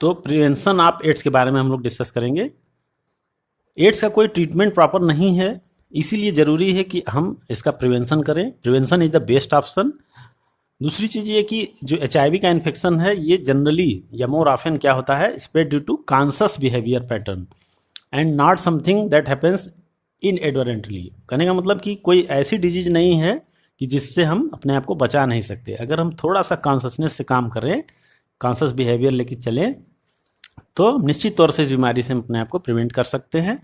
तो prevention of ads के बारे में हम लोग डिस्कस करेंगे। एड्स का कोई ट्रीटमेंट प्रॉपर नहीं है, इसीलिए ज़रूरी है कि हम इसका प्रिवेंशन करें। Prevention is the best option. दूसरी चीज़ ये कि जो HIV का इन्फेक्शन है ये जनरली या मोर ऑफन क्या होता है, spread due to conscious behaviour pattern and not something that happens inadvertently. कहने का मतलब कि कोई ऐसी डिजीज नहीं है कि जिससे हम अपने आप को बचा नहीं सकते। अगर हम थोड़ा सा कॉन्शियसनेस से काम करें, कॉन्शियस बिहेवियर लेके चलें, तो निश्चित तौर से इस बीमारी से हम अपने आप को प्रिवेंट कर सकते हैं।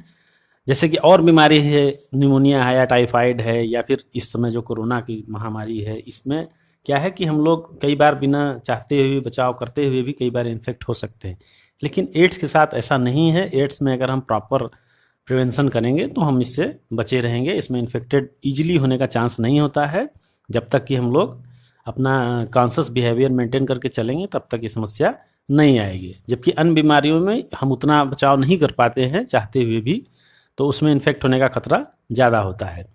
जैसे कि और बीमारी है, निमोनिया है या टाइफाइड है, या फिर इस समय जो कोरोना की महामारी है, इसमें क्या है कि हम लोग कई बार बिना चाहते हुए बचाव करते हुए भी कई बार इन्फेक्ट हो सकते हैं। लेकिन एड्स के साथ ऐसा नहीं है। एड्स में अगर हम प्रॉपर प्रिवेंशन करेंगे तो हम इससे बचे रहेंगे। इसमें इन्फेक्टेड ईजिली होने का चांस नहीं होता है। जब तक कि हम लोग अपना कॉन्शियस बिहेवियर मेंटेन करके चलेंगे तब तक ये समस्या नहीं आएगी। जबकि अन्य बीमारियों में हम उतना बचाव नहीं कर पाते हैं चाहते हुए भी, तो उसमें इन्फेक्ट होने का खतरा ज़्यादा होता है।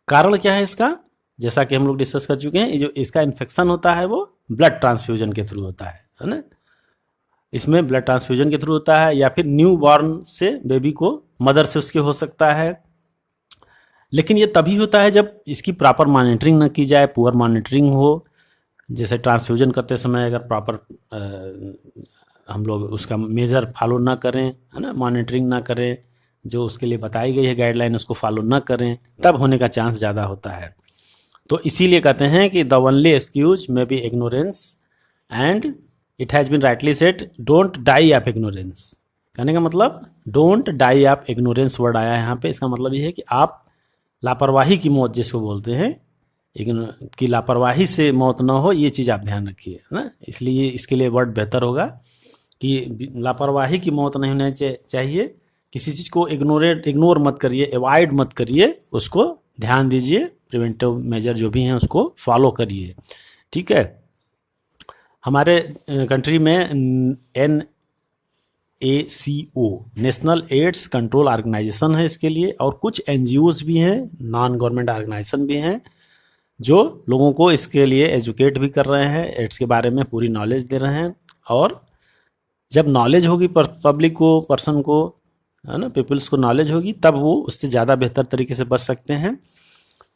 कारण क्या है इसका? जैसा कि हम लोग डिस्कस कर चुके हैं, जो इसका इन्फेक्शन होता है वो ब्लड ट्रांसफ्यूजन के थ्रू होता है ना। इसमें ब्लड ट्रांसफ्यूजन के थ्रू होता है, या फिर न्यू बॉर्न से बेबी को मदर से उसके हो सकता है। लेकिन ये तभी होता है जब इसकी प्रॉपर मॉनिटरिंग न की जाए, पुअर मॉनिटरिंग हो। जैसे ट्रांसफ्यूजन करते समय अगर प्रॉपर हम लोग उसका मेजर फॉलो ना करें, है ना, मॉनिटरिंग ना करें, जो उसके लिए बताई गई है गाइडलाइन उसको फॉलो ना करें, तब होने का चांस ज़्यादा होता है। तो इसीलिए कहते हैं कि the only excuse may be ignorance and it has been rightly said don't die of ignorance. कहने का मतलब don't die of ignorance word आया है यहाँ पे। इसका मतलब ये है कि आप लापरवाही की मौत जिसको बोलते हैं, कि लापरवाही से मौत ना हो, ये चीज़ आप ध्यान रखिए ना। इसलिए इसके लिए वर्ड बेहतर होगा कि लापरवाही की मौत नहीं होनी चाहिए। किसी चीज़ को इग्नोर मत करिए, अवॉइड मत करिए, उसको ध्यान दीजिए, प्रिवेंटिव मेजर जो भी हैं उसको फॉलो करिए। ठीक है। हमारे कंट्री में NACO national AIDS control organisation है इसके लिए, और कुछ NGOs भी हैं, नॉन गवर्नमेंट ऑर्गेनाइजेशन भी हैं, जो लोगों को इसके लिए एजुकेट भी कर रहे हैं, एड्स के बारे में पूरी नॉलेज दे रहे हैं। और जब नॉलेज होगी पब्लिक को, पर्सन को, है ना, पीपल्स को नॉलेज होगी, तब वो उससे ज़्यादा बेहतर तरीके से बच सकते हैं।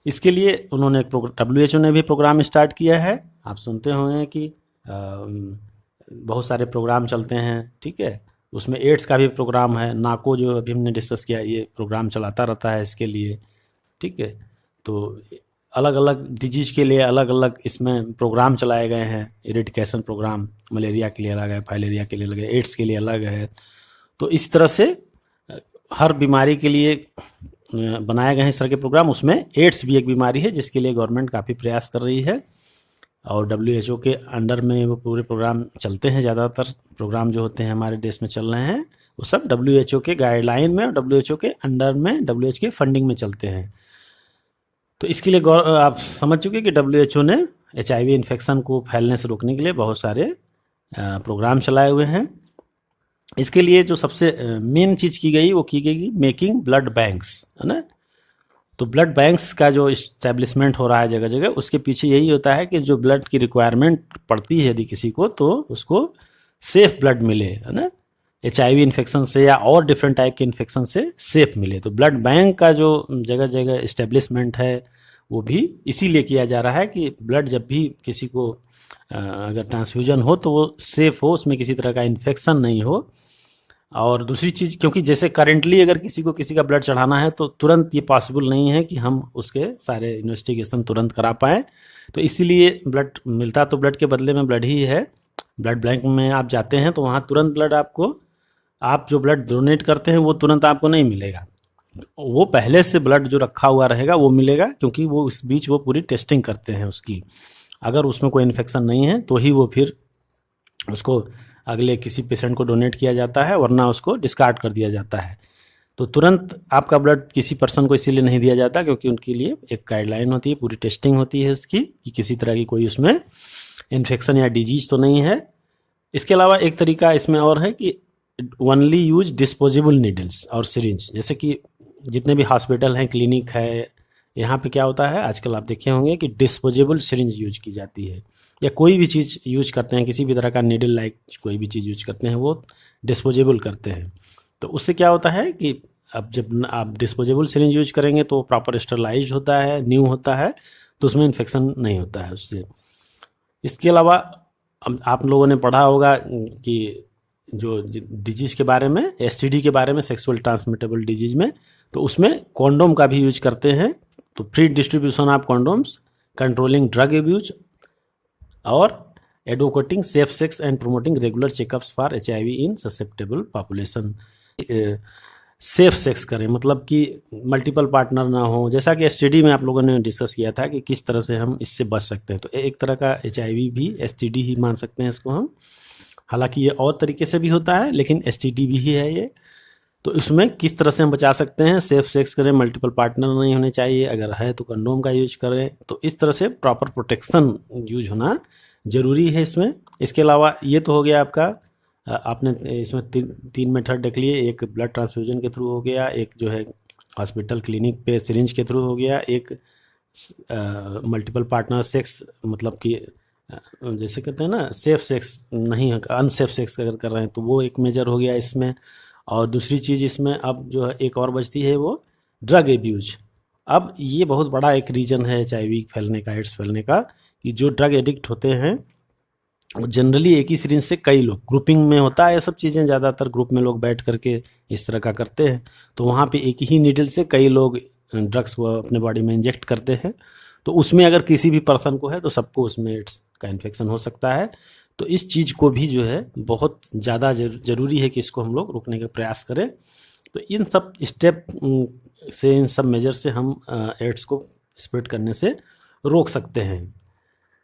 इसके लिए उन्होंने एक WHO ने भी प्रोग्राम स्टार्ट किया है। आप सुनते होंगे कि बहुत सारे प्रोग्राम चलते हैं, ठीक है। उसमें एड्स का भी प्रोग्राम है। नाको जो अभी हमने डिस्कस किया, ये प्रोग्राम चलाता रहता है इसके लिए, ठीक है। तो अलग अलग डिजीज के लिए अलग अलग इसमें प्रोग्राम चलाए गए हैं। इरेडिकेशन प्रोग्राम मलेरिया के लिए अलग है, फाइलेरिया के लिए अलग है, एड्स के लिए अलग है। तो इस तरह से हर बीमारी के लिए बनाए गए हैं इस तरह के प्रोग्राम। उसमें एड्स भी एक बीमारी है जिसके लिए गवर्नमेंट काफ़ी प्रयास कर रही है, और WHO के अंडर में वो पूरे प्रोग्राम चलते हैं। ज़्यादातर प्रोग्राम जो होते हैं हमारे देश में चल रहे हैं वो सब WHO के गाइडलाइन में और WHO के अंडर में, WHO की फंडिंग में चलते हैं। तो इसके लिए आप समझ चुके कि WHO ने HIV इन्फेक्शन को फैलने से रोकने के लिए बहुत सारे प्रोग्राम चलाए हुए हैं। इसके लिए जो सबसे मेन चीज़ की गई वो की गई मेकिंग ब्लड बैंक्स, है ना। तो ब्लड बैंक्स का जो इस्टेब्लिशमेंट हो रहा है जगह जगह, उसके पीछे यही होता है कि जो ब्लड की रिक्वायरमेंट पड़ती है यदि किसी को, तो उसको सेफ ब्लड मिले, है ना, HIV इन्फेक्शन से या और डिफरेंट टाइप के इन्फेक्शन से सेफ मिले। तो ब्लड बैंक का जो जगह जगह इस्टेब्लिशमेंट है वो भी इसीलिए किया जा रहा है कि ब्लड जब भी किसी को अगर ट्रांसफ्यूजन हो तो वो सेफ हो, उसमें किसी तरह का इन्फेक्शन नहीं हो। और दूसरी चीज़, क्योंकि जैसे करेंटली अगर किसी को किसी का ब्लड चढ़ाना है तो तुरंत ये पॉसिबल नहीं है कि हम उसके सारे इन्वेस्टिगेशन तुरंत करा पाएँ। तो इसीलिए ब्लड मिलता तो ब्लड के बदले में ब्लड ही है। ब्लड बैंक में आप जाते हैं तो वहाँ तुरंत ब्लड आपको, आप जो ब्लड डोनेट करते हैं वो तुरंत आपको नहीं मिलेगा, वो पहले से ब्लड जो रखा हुआ रहेगा वो मिलेगा, क्योंकि वो इस बीच वो पूरी टेस्टिंग करते हैं उसकी। अगर उसमें कोई इन्फेक्शन नहीं है तो ही वो फिर उसको अगले किसी पेशेंट को डोनेट किया जाता है, वरना उसको डिस्कार्ड कर दिया जाता है। तो तुरंत आपका ब्लड किसी पर्सन को इसीलिए नहीं दिया जाता क्योंकि उनके लिए एक गाइडलाइन होती है, पूरी टेस्टिंग होती है उसकी, कि किसी तरह की कोई उसमें इन्फेक्शन या डिजीज तो नहीं है। इसके अलावा एक तरीका इसमें और है कि ओनली यूज डिस्पोजेबल नीडल्स और सिरिंज। जैसे कि जितने भी हॉस्पिटल हैं, क्लिनिक है, यहाँ पे क्या होता है आजकल आप देखे होंगे कि डिस्पोजेबल सिरिंज यूज की जाती है। या कोई भी चीज़ यूज करते हैं, किसी भी तरह का नीडल लाइक कोई भी चीज़ यूज करते हैं, वो डिस्पोजेबल करते हैं। तो उससे क्या होता है कि अब जब आप डिस्पोजेबल सिरिंज यूज करेंगे तो प्रॉपर स्टरलाइज होता है, न्यू होता है, तो उसमें इन्फेक्शन नहीं होता है उससे। इसके अलावा आप लोगों ने पढ़ा होगा कि जो डिजीज़ के बारे में, एसटीडी के बारे में, सेक्सुअल ट्रांसमिटेबल डिजीज़ में, तो उसमें कॉन्डोम का भी यूज करते हैं। तो free distribution of condoms, controlling drug abuse और advocating safe sex and promoting regular checkups for HIV in susceptible population. Safe sex करें मतलब कि मल्टीपल पार्टनर ना हो, जैसा कि एसटीडी में आप लोगों ने डिस्कस किया था कि किस तरह से हम इससे बच सकते हैं। तो एक तरह का एचआईवी भी एसटीडी ही मान सकते हैं इसको हम, हालांकि ये और तरीके से भी होता है लेकिन एसटीडी भी ही है ये। तो इसमें किस तरह से हम बचा सकते हैं, सेफ सेक्स करें, मल्टीपल पार्टनर नहीं होने चाहिए, अगर है तो कंडोम का यूज करें। तो इस तरह से प्रॉपर प्रोटेक्शन यूज होना ज़रूरी है इसमें। इसके अलावा ये तो हो गया आपका, आपने इसमें तीन मेथड देख लिए, एक ब्लड ट्रांसफ्यूजन के थ्रू हो गया, एक जो है हॉस्पिटल क्लिनिक पे सिरिंज के थ्रू हो गया, एक मल्टीपल पार्टनर सेक्स मतलब कि जैसे कहते हैं ना सेफ सेक्स नहीं, अनसेफ सेक्स अगर कर रहे हैं तो वो एक मेजर हो गया इसमें। और दूसरी चीज़ इसमें अब जो है एक और बचती है वो ड्रग एब्यूज। अब ये बहुत बड़ा एक रीजन है एचआईवी फैलने का, एड्स फैलने का, कि जो ड्रग एडिक्ट होते हैं जनरली एक ही सिरिंज से कई लोग, ग्रुपिंग में होता है ये सब चीज़ें, ज़्यादातर ग्रुप में लोग बैठ करके इस तरह का करते हैं। तो वहाँ पे एक ही नीडल से कई लोग ड्रग्स को अपने बॉडी में इंजेक्ट करते हैं। तो उसमें अगर किसी भी पर्सन को है तो सबको उसमें एड्स का इन्फेक्शन हो सकता है। तो इस चीज़ को भी जो है बहुत ज़्यादा ज़रूरी है कि इसको हम लोग रोकने का प्रयास करें। तो इन सब स्टेप से, इन सब मेजर से हम एड्स को स्प्रेड करने से रोक सकते हैं।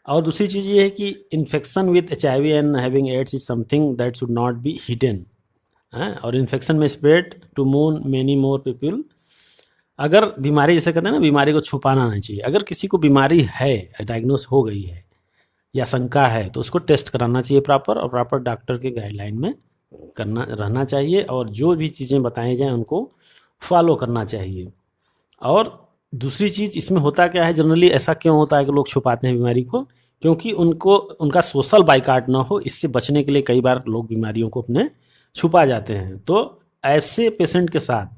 और दूसरी चीज़ ये है कि infection with HIV and having AIDS is something that should not be hidden. और इन्फेक्शन में spread to many more people. अगर बीमारी, जैसे कहते हैं ना, बीमारी को छुपाना नहीं चाहिए। अगर किसी को बीमारी है, डायग्नोस हो गई है या शंका है, तो उसको टेस्ट कराना चाहिए प्रॉपर, और प्रॉपर डॉक्टर के गाइडलाइन में करना रहना चाहिए, और जो भी चीज़ें बताई जाएँ उनको फॉलो करना चाहिए। और दूसरी चीज़ इसमें होता क्या है, जनरली ऐसा क्यों होता है कि लोग छुपाते हैं बीमारी को, क्योंकि उनका सोशल बाइकाट ना हो, इससे बचने के लिए कई बार लोग बीमारियों को अपने छुपा जाते हैं। तो ऐसे पेशेंट के साथ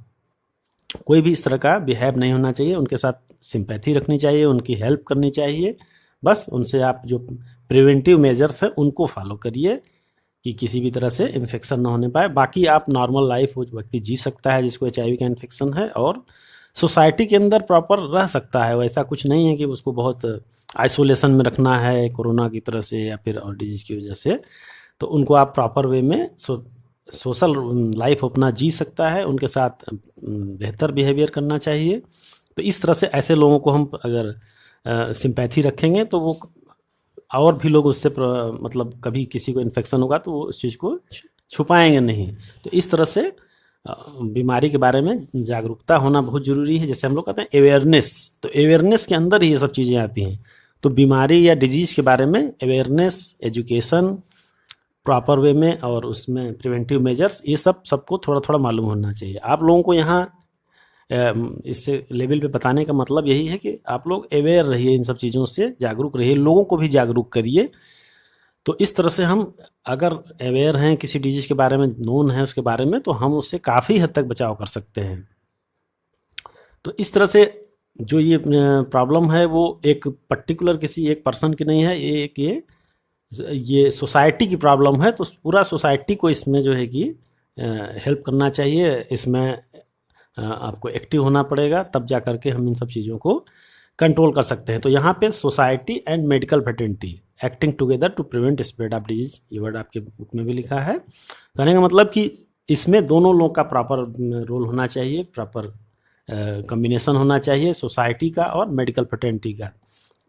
कोई भी इस तरह का बिहेव नहीं होना चाहिए, उनके साथ सिंपैथी रखनी चाहिए, उनकी हेल्प करनी चाहिए। बस उनसे आप जो प्रिवेंटिव मेजर्स हैं उनको फॉलो करिए कि किसी भी तरह से इन्फेक्शन ना होने पाए। बाकी आप नॉर्मल लाइफ वो व्यक्ति जी सकता है जिसको एचआईवी का इन्फेक्शन है, और सोसाइटी के अंदर प्रॉपर रह सकता है। वैसा कुछ नहीं है कि उसको बहुत आइसोलेशन में रखना है कोरोना की तरह से या फिर और डिजीज़ की वजह से। तो उनको आप प्रॉपर वे में सोशल लाइफ अपना जी सकता है, उनके साथ बेहतर बिहेवियर करना चाहिए। तो इस तरह से ऐसे लोगों को हम अगर सिंपैथी रखेंगे तो वो और भी लोग उससे मतलब कभी किसी को इन्फेक्शन होगा तो वो उस चीज़ को छुपाएंगे नहीं। तो इस तरह से बीमारी के बारे में जागरूकता होना बहुत ज़रूरी है। जैसे हम लोग कहते हैं अवेयरनेस, तो अवेयरनेस के अंदर ही ये सब चीज़ें आती हैं। तो बीमारी या डिजीज़ के बारे में अवेयरनेस, एजुकेशन प्रॉपर वे में, और उसमें प्रिवेंटिव मेजर्स, ये सब सबको थोड़ा थोड़ा मालूम होना चाहिए। आप लोगों को यहाँ इससे लेवल पे बताने का मतलब यही है कि आप लोग अवेयर रहिए, इन सब चीज़ों से जागरूक रहिए, लोगों को भी जागरूक करिए। तो इस तरह से हम अगर अवेयर हैं, किसी डिजीज़ के बारे में नोन है उसके बारे में, तो हम उससे काफ़ी हद तक बचाव कर सकते हैं। तो इस तरह से जो ये प्रॉब्लम है वो एक पर्टिकुलर किसी एक पर्सन की नहीं है, ये सोसाइटी की प्रॉब्लम है। तो पूरा सोसाइटी को इसमें जो है कि हेल्प करना चाहिए। इसमें आपको एक्टिव होना पड़ेगा, तब जा करके हम इन सब चीज़ों को कंट्रोल कर सकते हैं। तो यहाँ पे society and medical fraternity acting together to prevent spread of disease, ये वर्ड आपके बुक में भी लिखा है। कहने का मतलब कि इसमें दोनों लोग का प्रॉपर रोल होना चाहिए, प्रॉपर कम्बिनेशन होना चाहिए, सोसाइटी का और मेडिकल फ्रेटर्निटी का,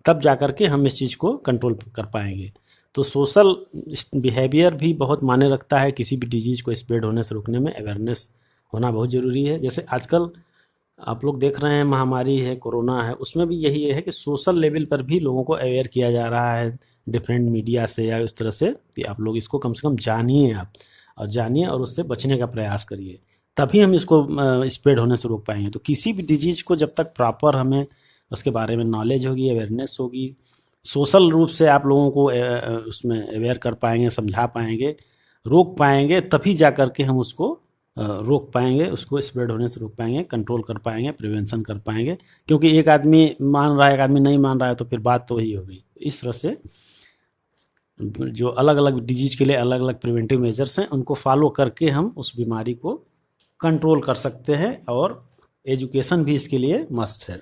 तब जा करके हम इस चीज़ को कंट्रोल कर पाएंगे। तो सोशल बिहेवियर भी बहुत मायने रखता है, किसी भी डिजीज़ को स्प्रेड होने से रोकने में अवेयरनेस होना बहुत ज़रूरी है। जैसे आजकल आप लोग देख रहे हैं महामारी है, कोरोना है, उसमें भी यही है कि सोशल लेवल पर भी लोगों को अवेयर किया जा रहा है डिफरेंट मीडिया से या उस तरह से कि आप लोग इसको कम से कम जानिए, आप और जानिए और उससे बचने का प्रयास करिए, तभी हम इसको स्प्रेड होने से रोक पाएंगे। तो किसी भी डिजीज़ को जब तक प्रॉपर हमें उसके बारे में नॉलेज होगी, अवेयरनेस होगी, सोशल रूप से आप लोगों को उसमें अवेयर कर पाएंगे, समझा पाएंगे, रोक पाएंगे, तभी जा कर के हम उसको रोक पाएंगे, उसको स्प्रेड होने से रोक पाएंगे, कंट्रोल कर पाएंगे, प्रिवेंशन कर पाएंगे। क्योंकि एक आदमी मान रहा है, एक आदमी नहीं मान रहा है, तो फिर बात तो वही होगी। इस तरह से जो अलग अलग डिजीज के लिए अलग अलग प्रिवेंटिव मेजर्स हैं, उनको फॉलो करके हम उस बीमारी को कंट्रोल कर सकते हैं, और एजुकेशन भी इसके लिए मस्ट है।